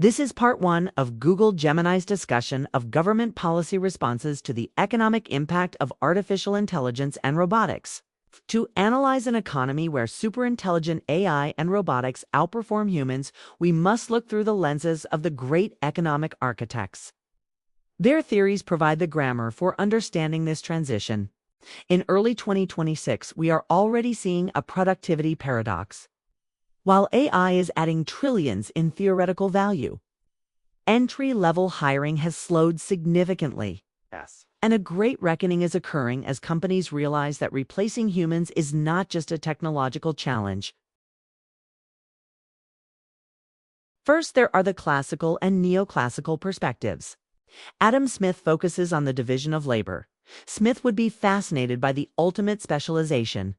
This is part one of Google Gemini's discussion of government policy responses to the economic impact of artificial intelligence and robotics. To analyze an economy where superintelligent AI and robotics outperform humans, we must look through the lenses of the great economic architects. Their theories provide the grammar for understanding this transition. In early 2026, we are already seeing a productivity paradox. While AI is adding trillions in theoretical value, entry-level hiring has slowed significantly. Yes. And a great reckoning is occurring as companies realize that replacing humans is not just a technological challenge. First, there are the classical and neoclassical perspectives. Adam Smith focuses on the division of labor. Smith would be fascinated by the ultimate specialization.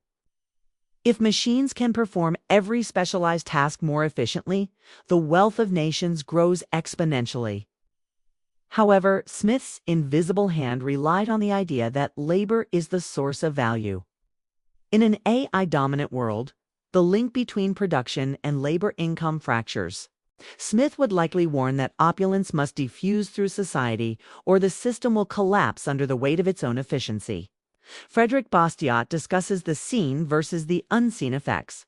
If machines can perform every specialized task more efficiently, the wealth of nations grows exponentially. However, Smith's invisible hand relied on the idea that labor is the source of value. In an AI-dominant world, the link between production and labor income fractures. Smith would likely warn that opulence must diffuse through society, or the system will collapse under the weight of its own efficiency. Frederick Bastiat discusses the seen versus the unseen effects.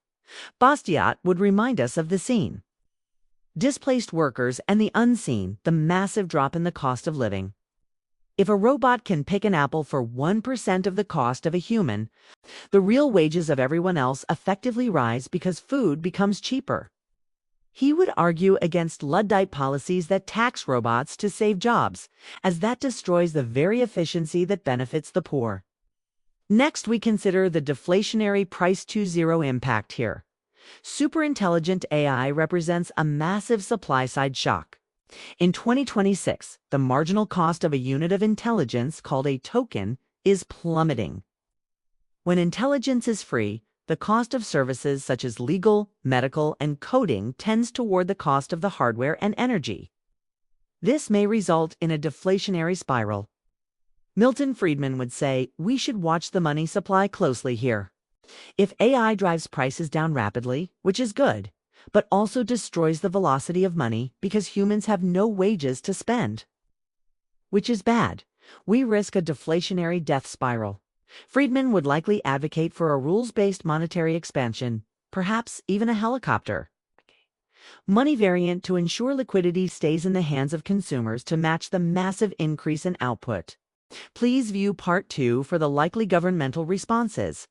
Bastiat would remind us of the seen: displaced workers, and the unseen, the massive drop in the cost of living. If a robot can pick an apple for 1% of the cost of a human, the real wages of everyone else effectively rise because food becomes cheaper. He would argue against Luddite policies that tax robots to save jobs, as that destroys the very efficiency that benefits the poor. Next, we consider the deflationary price-to-zero impact here. Superintelligent AI represents a massive supply-side shock. In 2026, the marginal cost of a unit of intelligence, called a token, is plummeting. When intelligence is free, the cost of services such as legal, medical, and coding tends toward the cost of the hardware and energy. This may result in a deflationary spiral. Milton Friedman would say, we should watch the money supply closely here. If AI drives prices down rapidly, which is good, but also destroys the velocity of money because humans have no wages to spend, which is bad, we risk a deflationary death spiral. Friedman would likely advocate for a rules-based monetary expansion, perhaps even a helicopter money variant to ensure liquidity stays in the hands of consumers to match the massive increase in output. Please view Part 2 for the likely governmental responses.